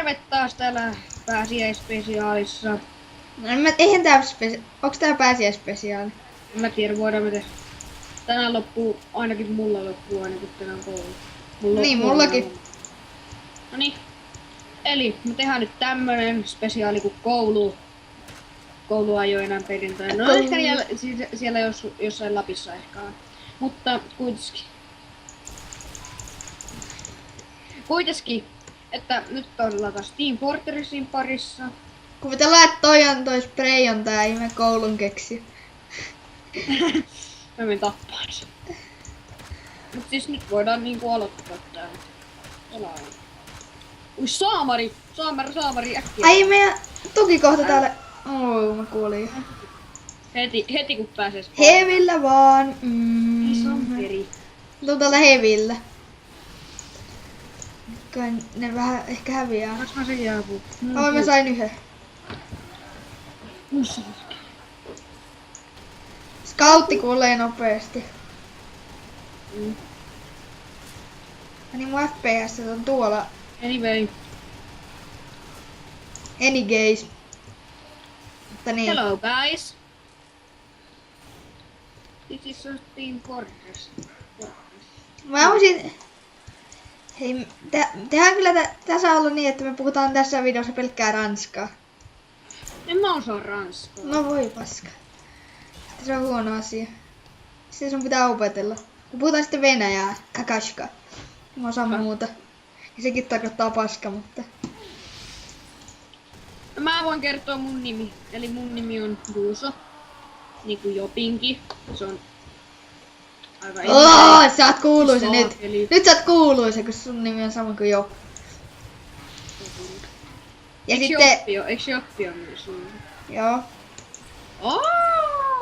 terve taas täällä pääsiäispesiaalissa. No eihän tää onks tää pääsiäispesiaali? En mä tiedä, voidaan me tehdä. Tänään loppuu, ainakin mulla loppuu aina kun tänään koulu. Niin, mullakin. Noniin. Eli me tehdään nyt tämmönen spesiaali kuin kouluajo enää perjantaina. No ehkä siellä jossain Lapissa ehkä on. Mutta kuitenkin, että nyt ollaan taas Team Fortressin parissa. Kuvitellaan, että toi spray on tää ihme koulun keksi. Mä menen tappaan sen. Mut siis nyt voidaan niinku aloittaa tää. Ui saamari! Saamari äkkiä! Ai meidän tukikohta täällä. Mä kuolin. Heti kun pääsee Hevillä vaan. Samperi. Tuu täällä hevillä. Kai ne vähän ehkä häviää. Onks mä sen jääpuu? Mä sain yhden. Scoutti kuolee nopeesti. Niin mun FPS on tuolla. Anyway. Anygays. Mutta niin. Hello guys. This is a Team Fortress. Mä olisin... Hei, tehdään kyllä tässä ollut niin, että me puhutaan tässä videossa pelkkää ranskaa. En mä osaa ranskaa. No voi paska. Se on huono asia. Sitten sun pitää opetella. Me puhutaan sitten venäjää, kakashka. Mä osaan muuta. Ja sekin tarkoittaa paska, mutta... Mä voin kertoa mun nimi. Eli mun nimi on Juuso. Niinku Jopinki. Se on aika sä oot kuuluisa nyt. Eli... Nyt sä oot kuuluisa, kun sun nimi on sama kuin Jop. Ja Eiks Joppi on myös sun? Joo.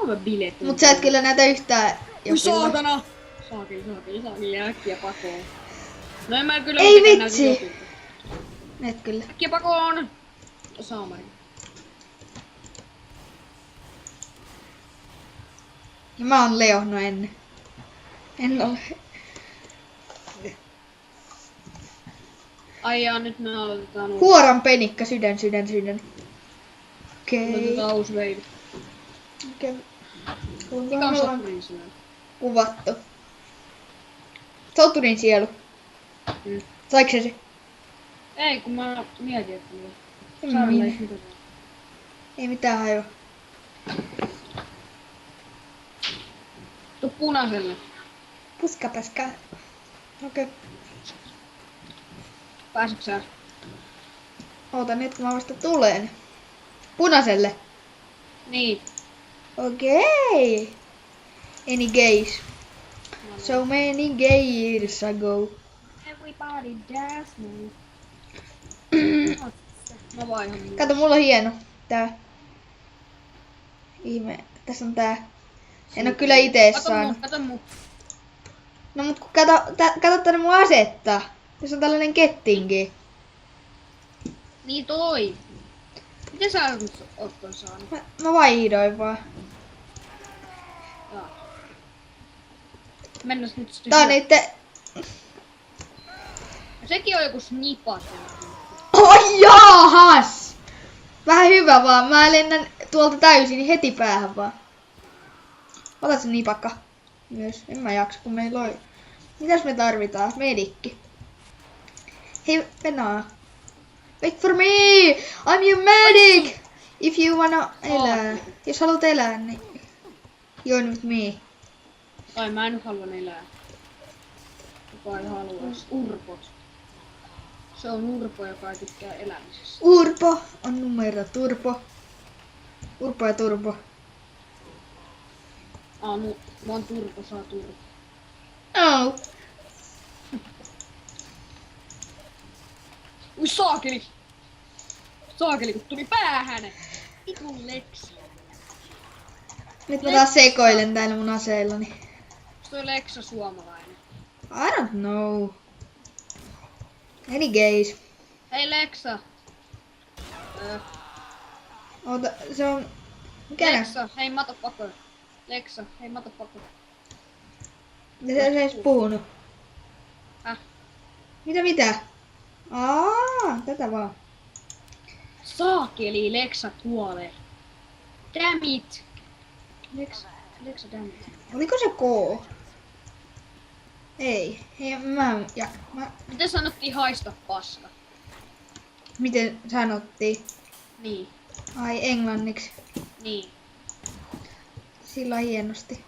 Mä bilet. Mut sä et kyllä näytä yhtään Ui saatana! Saakeli äkkiä pakoon. No en mä kyllä ei mitenkään vitsi! näytä Jopilta. Et kyllä. Äkkiä pakoon! Saamari. Ja mä oon Leo, no en ole. Ai jaa, nyt me aloitetaan uusi. Kuoran penikka, sydän. Okei. Aloitetaan uusi veivi. Okei. Mikä on Soturin sielu? Kuvattu. Soturin sielu. Saiko se? Ei, kun mä mietin, että Ei mitään hajua. Tuu punaiselle. Puskapäskä. Okei. Pääsetkö sä? Oota nyt kun mä vasta tulen. Punaiselle. Niin. Okei. Any gays? So many years ago. Everybody dance me. Mä vaihan myös. Kato, mulla on hieno. Tää. Ihme. Tässä on tää. En oo kyllä ite saanut. Kato muu. No mut kun kato tänne mun asetta. Tässä on tällainen kettinki. Niin toi. Miten sä oot ton saanut? Mä vaihdoin vaan. Mennäs nyt sitten. Tää on niitte... Sekin on joku snipa. Oi jaahas! Vähän hyvä vaan. Mä lennän tuolta täysin niin heti päähän vaan. Ota se nipakka. Myös. En mä jaksa kun meillä on... Mitäs me tarvitaan? Medikki. Hei, Venaa. Wait for me! I'm your medic! If you wanna elää. Jos haluat elää, niin... Join with me. Tai mä en nyt halua elää. Kuka ei haluais. Urpot. Se on urpo, joka ei tykkää elämisestä. Urpo on numero turpo. Urpo ja turpo. Mä oon turpo, saa turpo. Oh. Ui saakeli! Saakeli kun tuli päähän! Vitun Lexa. Nyt mä taas sekoilen täällä mun aseillani. Onks toi Lexa suomalainen? I don't know. Any gays. Hei Lexa! Oota, se on... Mikä nää? Lexa, hei motherfucker! Lexa, hei motherfucker! Mitä se edes puhunut? Häh? Mitä? Tätä vaan. Saakeli, Lexa kuolee. Damn it. Lexa damn it. Oliko se K? Ei. Miten sanottiin haista paska? Miten sanottiin? Niin. Ai englanniksi. Niin. Sillä hienosti.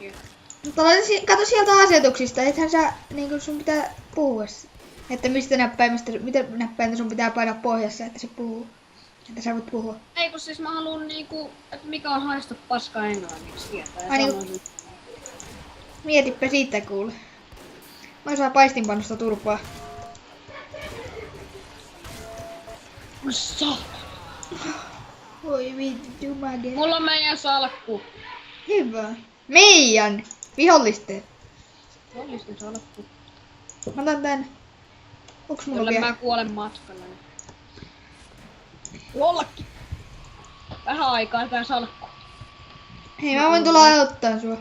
Joo. Mutta kato sieltä asetuksista, ethän sä niinku sun pitää puhua. Että mitä näppäintä sun pitää painaa pohjassa, että se puhuu. Että sä voit puhua. Ei kun siis mä haluun niinku, että mikä on haista paska englanniksi tietää. Ja Ai niinku- sanoisin, Mietipä siitä kuule. Mä saan paistinpannusta turpaa. Voi vittu mage. mulla on meidän salkku. Hyvä. Meidän vihollisten. Vihollisten salkku. Mä otan tän. Onks mulla Jolle vielä? mä kuolen matkalla. Jollakin. Vähän aikaa tää salkku. Hei, mä voin tulla auttaa sua.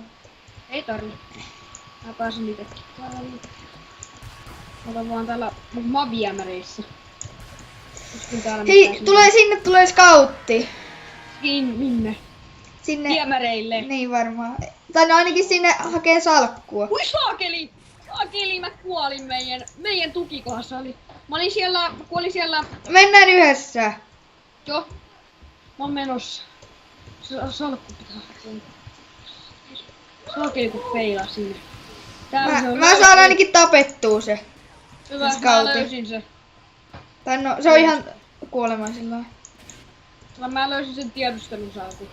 Ei tarvi. Mä pääsen itekin. Otan vaan täällä mavijämäreissä. Hei, tulee scoutti. Minne? Sinne. Viemäreille. Niin varmaan. Tai no ainakin sinne hakee salkkua. Ui saakeli! Saakeli, mä kuolin meidän tukikohdassa. Mä kuolin siellä. Mennään yhdessä. Joo. Mä oon menossa. Salkku pitää hakea. Saakeli kun feilaa sinne. Mä saan ainakin tapettua se. Hyvä, mä scoutin. löysin se. Tai no, se on ihan kuolema sillä lailla. Mä löysin sen tiedustelusalkun.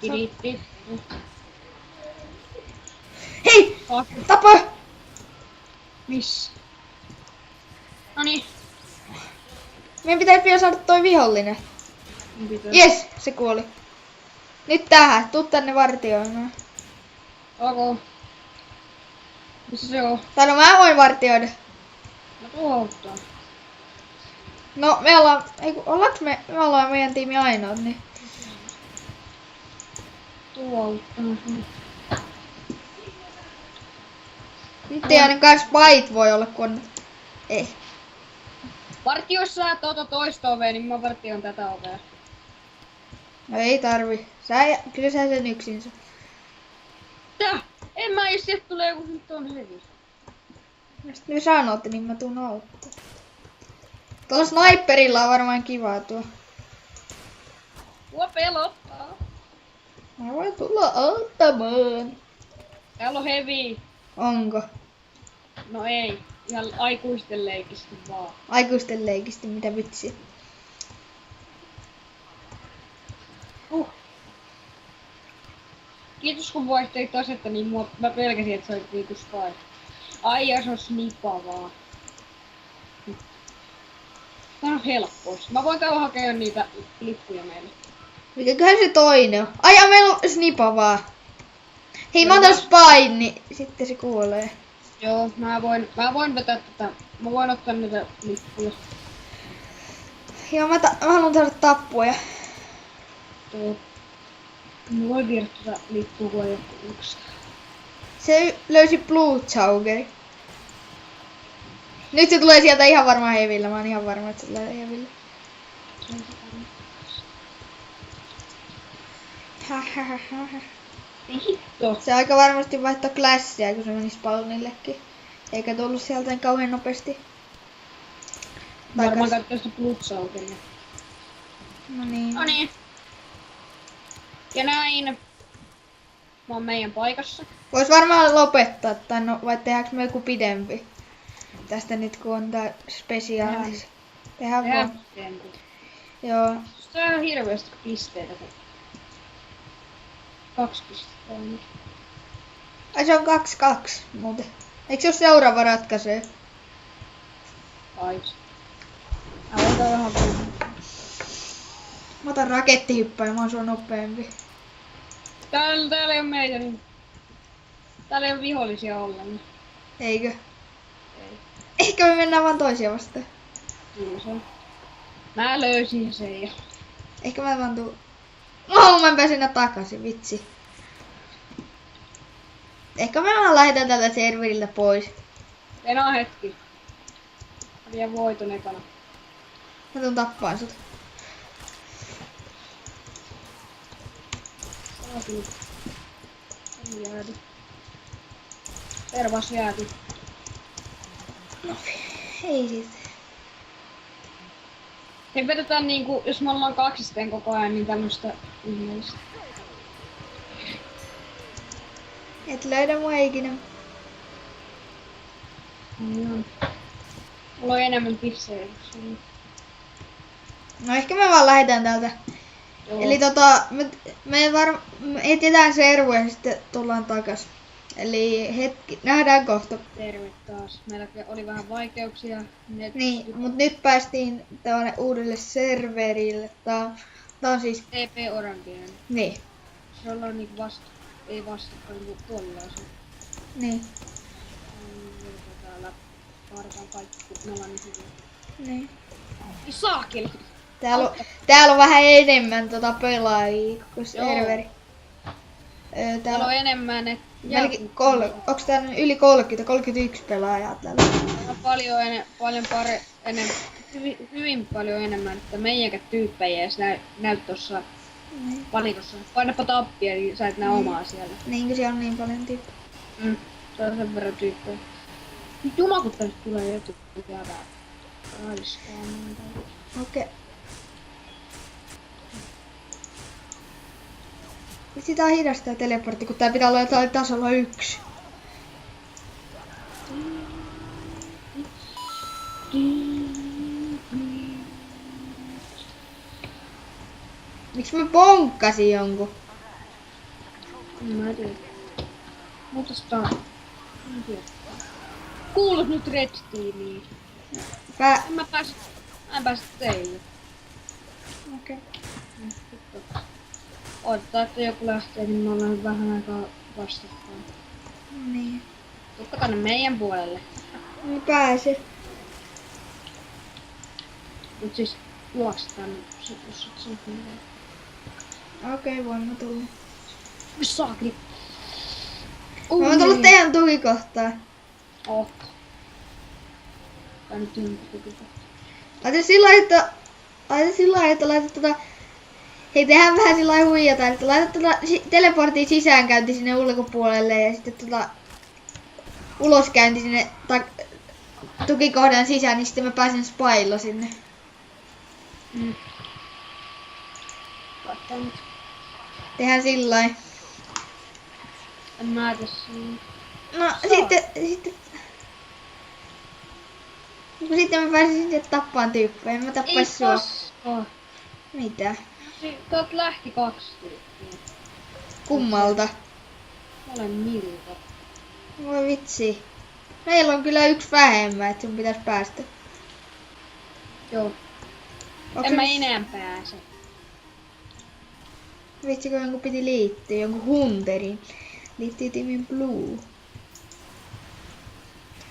Kiritti. Hei! Tapa! Missä? Noniin. Meidän pitää pian saada toi vihollinen. Jes, se kuoli. Nyt tähän, tuu tänne vartioimaan. Ok. Missä se on? Tai no mä voin vartioida. Mä tuun auttaa. No me ollaan meidän tiimi ainoa, niin. Tuun auttaa. Nyt ei ainakaan spite voi olla kun ei. Vartiois sä toista ovea, niin mä vartioin tätä ovea. No ei tarvi. Kyllä sä sen yksin. Tää! En mä jos sieltä tulee joku nyt on hevi. Sitten me sanotte, niin mä tuun auttaa. Tuolla sniperilla on varmaan kivaa tuo. Mua pelottaa. Mä voin tulla auttamaan. Täällä on hevi. Onko? No ei. Ihan aikuisten leikistä vaan. Aikuisten leikistä, mitä vitsiä. Kiitos kun vaihtelit asetta, niin mä pelkäsin, että se oli niinku spy. Ai ja se on snipa vaan. Tää on helppoa. Mä voin käydä hakea niitä lippuja meille. Mikäköhän se toinen on? Ai ja meillä on snipa vaan. Hei mä otan spine, niin sitten se kuolee. Joo, mä voin vetää tätä. Mä voin ottaa niitä lippuja. Joo, mä haluan saada tappuja. Joo. Mä voin viedä tätä lippua, kun ei oo yksi. Se löysi Blue Chaugeri. Nyt se tulee sieltä ihan varmaan hevillä. Mä oon ihan varma, että se tulee hevillä. Hitto. Se aika varmasti vaihtoi klassia, kun se meni spawnillekin. Eikä tullut sieltä kauhean nopeasti. Varmaan käyttää sitä blutsaukeria. No niin. Noniin. Ja näin. Mä oon meidän paikassa. Vois varmaan lopettaa, tai no, vai tehdäänkö me joku pidempi? Tästä nyt kun on tää spesiaalis. Tehdään vaan. Joo. Se on hirveästi pisteitä. 2 pistettä on nyt. Ai se on 2-2 muuten. Eikö se ole seuraava ratkaisee? Ais. Mä voin vähän puhua. Mä otan rakettihyppää, mä oon sua nopeampi. Täällä ei oo meitä niin. Täällä ei oo vihollisia ollenkaan. Eikö? Ei. Ehkä me mennään vaan toisia vastaan. Kyllä se on. Mä löysin sen ja... Ehkä mä vaan tuu... Oh, mä en pääse enää takaisin, vitsi. Ehkä me vaan lähdetään tältä serveriltä pois. Enää hetki. Mä vien voiton ekana. Mä tuun tappaan sut. Saakeli. Ei jäädy. Tervas jääty. Ei sit. Me vedetään niinku, jos me ollaan kaksisten koko ajan, niin tämmöstä ihmeellistä. Et löydä mua ikinä. Joo. Mulla on enemmän pissejä. No ehkä me vaan lähdetään täältä. Joo. Eli me etsitään servuja ja sitten tullaan takas. Eli hetki, nähdään kohta. Terve taas. Meillä oli vähän vaikeuksia. Niin, mut nyt päästiin tänne uudelle serverille. Tää on siis... TP Orangeen. Niin. Se ollaan niinku ei vastakkain niinku puolilaisuus. Niin. Täällä vaaditaan kaikki, kun me ollaan niin hyviä. Niin. Ei saakeli! Täällä on vähän enemmän pelaajia kuin Joo. serveri. Täällä on enemmän Onks täällä yli 31 pelaajaa täällä? Hyvin paljon enemmän, että meidänkä tyyppejä edes näy tossa valikossa. Painapa tappia, niin sä et näe omaa siellä. Niinkö siellä on niin paljon tyyppejä? Se on sen verran tyyppejä. Nyt jumala, kun tästä tulee joku jäävää raiskaamaan. Okei. Sitä on hidas tää teleportti, kun tää pitää olla jotain tasolla 1. Miksi mä ponkkasin jonkun? Mä en tiedä. Mutta sitä on. En tiedä. Kuulut nyt Red Teamiin. Mä en pääse teille. Okei. Odottaa, että joku lähtee, niin me ollaan vähän aikaa vastakkain. Niin. Tukka tänne meidän puolelle. Mä pääsen. Mut siis juokse tänne, jos et sen Okei, voin mä tulla. Saakeli. Mä oon tullut teidän tukikohtaan. Oot. Tää nyt on tukikohta. Laita sillä lailla, että laitat hei, tehdään vähän sillä lailla huijataan, että laitat teleportin sisäänkäynti sinne ulkopuolelle ja sitten uloskäynti sinne tukikohdan sisään, niin sitten mä pääsen spaillo sinne. Laittaa nyt. Tehdään sillä lailla. En mä tässä. No sitten mä pääsin sitten tappaan tyyppejä. Mä tappais sua. Mitä? Tuolta lähti 2 tyyppiä. Kummalta? Mä olen Milka. Voi vitsi. Meillä on kyllä 1 vähemmän, että sun pitäis päästä. Joo. Onks En mä se- enää pääse. Vitsi, kun jonkun piti liittyä, jonkun hunterin. Liittyy tiimin Blue.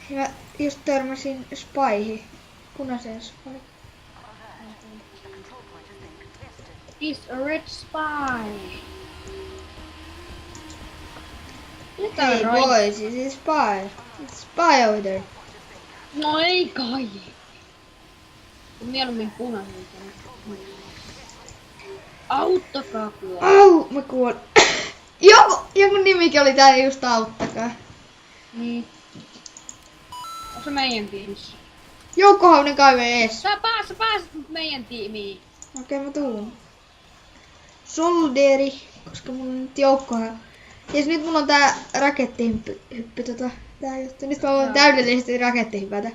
Ja mä just törmäsin Spyhin. Punaiseen Spy. Is a red spy. Mitä Hey boys, this is Spy. It's Spy over there. No ei kai. Mieluummin punaisen. Auttakaa kuolla. Au, mä kuolin. Joku nimikin oli täällä just auttakaa. Niin. Onko se meidän tiimissä? Joukko Haunen kaive ees. Sä pääset nyt meidän tiimiin. Okei, mä tuun. Solderi, koska mulla on nyt joukkohan. Ja nyt mulla on tää rakettihyppy tää juttu. Nyt mä voin täydellisesti rakettihypätä.